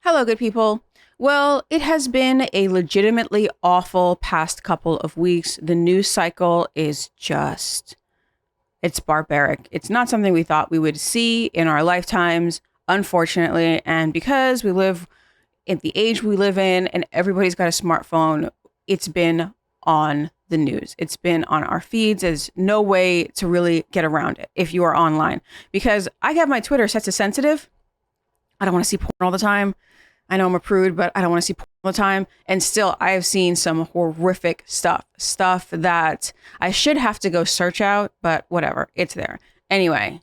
Hello, good people. Well, it has been a legitimately awful past couple of weeks. The news cycle is it's barbaric. It's not something we thought we would see in our lifetimes, unfortunately. And because we live in the age we live in and everybody's got a smartphone, it's been on the news. It's been on our feeds. There's no way to really get around it if you are online. Because I have my Twitter set to sensitive. I don't want to see porn all the time. I know I'm a prude, but I don't want to see porn all the time. And still, I have seen some horrific stuff that I should have to go search out, but whatever, it's there. Anyway,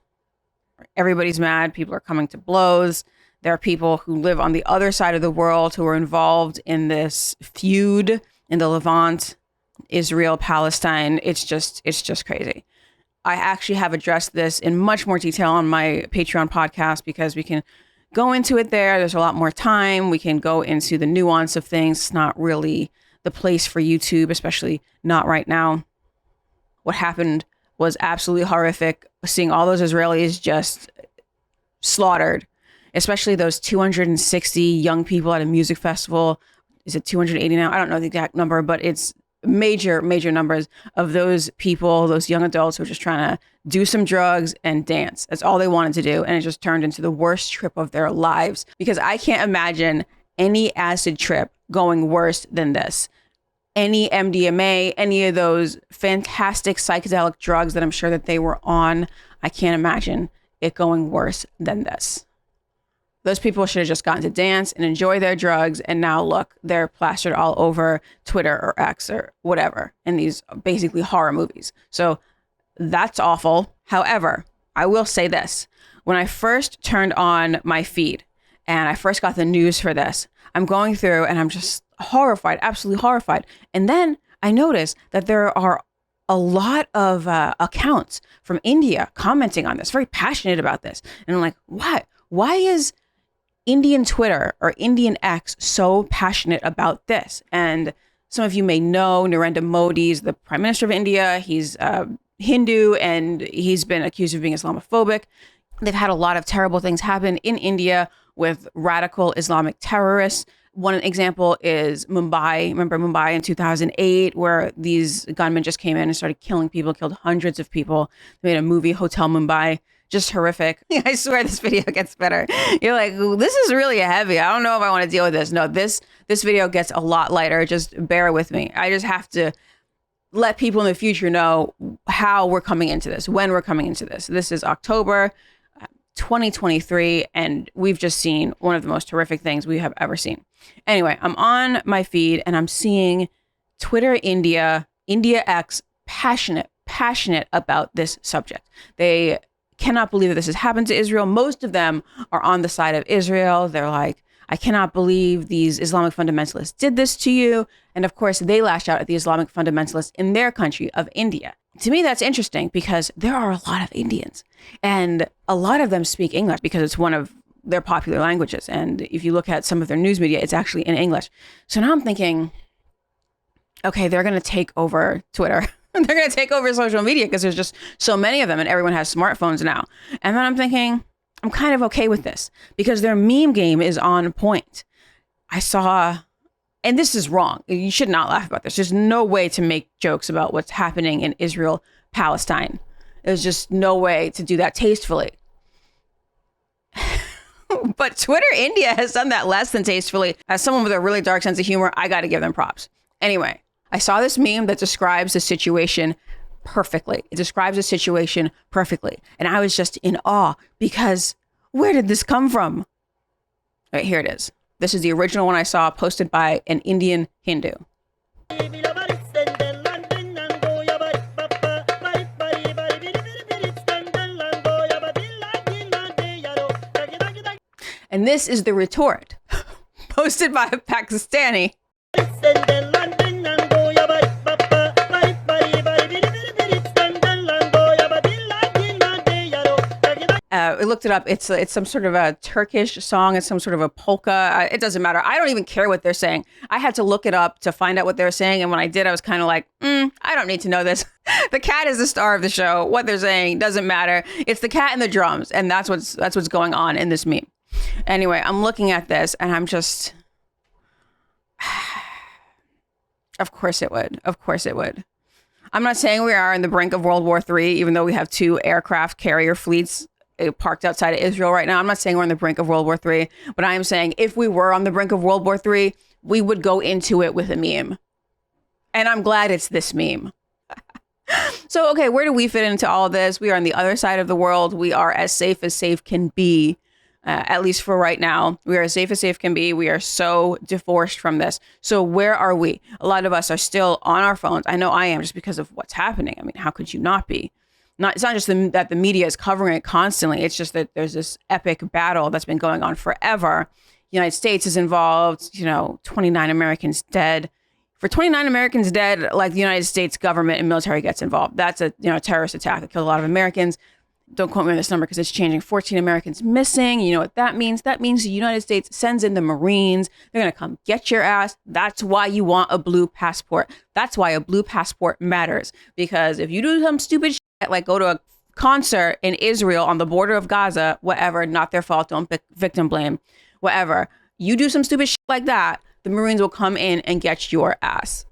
everybody's mad. People are coming to blows. There are people who live on the other side of the world who are involved in this feud in the Levant, Israel, Palestine. It's just crazy. I actually have addressed this in much more detail on my Patreon podcast because we can go into it there. There's a lot more time. We can go into the nuance of things. It's not really the place for YouTube, especially not right now. What happened was absolutely horrific. Seeing all those Israelis just slaughtered, especially those 260 young people at a music festival. Is it 280 now? I don't know the exact number, but it's major numbers of those people, those young adults who are just trying to do some drugs and dance. That's all they wanted to do. And it just turned into the worst trip of their lives because I can't imagine any acid trip going worse than this. Any MDMA, any of those fantastic psychedelic drugs that I'm sure that they were on, I can't imagine it going worse than this. Those people should have just gotten to dance and enjoy their drugs. And now look, they're plastered all over Twitter or X or whatever in these basically horror movies. So that's awful. However, I will say this. When I first turned on my feed and I first got the news for this, I'm going through and I'm just horrified, absolutely horrified. And then I noticed that there are a lot of accounts from India commenting on this, very passionate about this. And I'm like, what? Why is Indian Twitter or Indian X so passionate about this? And some of you may know Narendra Modi is the Prime Minister of India. He's Hindu and he's been accused of being Islamophobic. They've had a lot of terrible things happen in India with radical Islamic terrorists. One example is Mumbai. Remember Mumbai in 2008, where these gunmen just came in and started killing people, killed hundreds of people. They made a movie, Hotel Mumbai. Just horrific. I swear this video gets better. You're like, this is really heavy. I don't know if I want to deal with this. No, this video gets a lot lighter. Just bear with me. I just have to let people in the future know how we're coming into this, when we're coming into this. This is October 2023, and we've just seen one of the most horrific things we have ever seen. Anyway, I'm on my feed and I'm seeing Twitter India X passionate about this subject. They cannot believe that this has happened to Israel. Most of them are on the side of Israel. They're like, I cannot believe these Islamic fundamentalists did this to you. And of course, they lash out at the Islamic fundamentalists in their country of India. To me, that's interesting because there are a lot of Indians and a lot of them speak English because it's one of their popular languages. And if you look at some of their news media, it's actually in English. So now I'm thinking, okay, they're going to take over Twitter. They're going to take over social media because there's just so many of them and everyone has smartphones now. And then I'm thinking, I'm kind of okay with this because their meme game is on point. I saw, and this is wrong. You should not laugh about this. There's no way to make jokes about what's happening in Israel, Palestine. There's just no way to do that tastefully. But Twitter India has done that less than tastefully. As someone with a really dark sense of humor, I got to give them props. Anyway, I saw this meme that describes the situation perfectly. It describes the situation perfectly. And I was just in awe because where did this come from? All right, here it is. This is the original one I saw posted by an Indian Hindu. And this is the retort posted by a Pakistani. I looked it up. It's some sort of a Turkish song. It's some sort of a polka. It doesn't matter. I don't even care what they're saying. I had to look it up to find out what they're saying. And when I did, I was kind of like, I don't need to know this. The cat is the star of the show. What they're saying doesn't matter. It's the cat and the drums. And that's what's going on in this meme. Anyway, I'm looking at this and I'm just, of course it would. Of course it would. I'm not saying we are on the brink of World War III, even though we have 2 aircraft carrier fleets parked outside of Israel right now. I'm not saying we're on the brink of World War III, but I am saying if we were on the brink of World War III, we would go into it with a meme. And I'm glad it's this meme. So, okay, where do we fit into all of this? We are on the other side of the world. We are as safe can be, at least for right now. We are as safe can be. We are so divorced from this. So where are we? A lot of us are still on our phones. I know I am, just because of what's happening. I mean, how could you not be? It's not just that the media is covering it constantly. It's just that there's this epic battle that's been going on forever. The United States is involved, 29 Americans dead. For 29 Americans dead, like the United States government and military gets involved. That's a terrorist attack that killed a lot of Americans. Don't quote me on this number because it's changing. 14 Americans missing. You know what that means? That means the United States sends in the Marines. They're going to come get your ass. That's why you want a blue passport. That's why a blue passport matters. Because if you do some stupid shit, like go to a concert in Israel on the border of Gaza, whatever, not their fault, don't victim blame, whatever. You do some stupid shit like that, the Marines will come in and get your ass.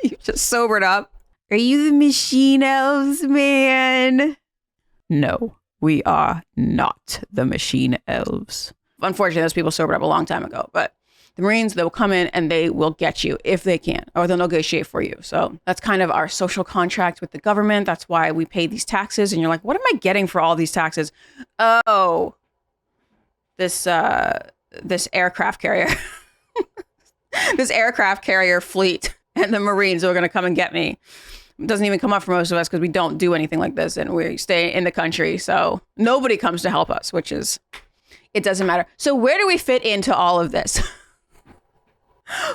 You just sobered up. Are you the machine elves, man? No, we are not the machine elves. Unfortunately, those people sobered up a long time ago, but the Marines, they'll come in and they will get you if they can, or they'll negotiate for you. So that's kind of our social contract with the government. That's why we pay these taxes. And you're like, what am I getting for all these taxes? Oh, this aircraft carrier. This aircraft carrier fleet and the Marines are going to come and get me. It doesn't even come up for most of us because we don't do anything like this and we stay in the country. So nobody comes to help us, it doesn't matter. So where do we fit into all of this?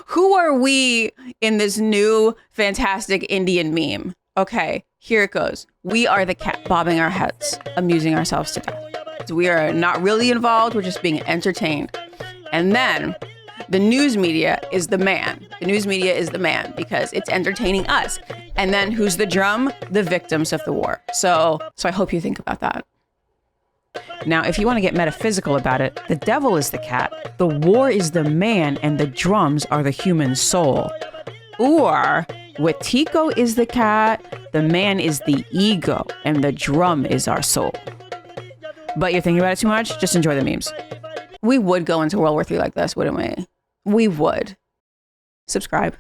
Who are we in this new fantastic Indian meme? Okay, here it goes. We are the cat bobbing our heads, amusing ourselves to death. We are not really involved. We're just being entertained. And then the news media is the man. The news media is the man because it's entertaining us. And then who's the drum? The victims of the war. So I hope you think about that. Now, if you want to get metaphysical about it, the devil is the cat, the war is the man, and the drums are the human soul. Or Wetiko is the cat, the man is the ego, and the drum is our soul. But you're thinking about it too much? Just enjoy the memes. We would go into World War III like this, wouldn't we? We would. Subscribe.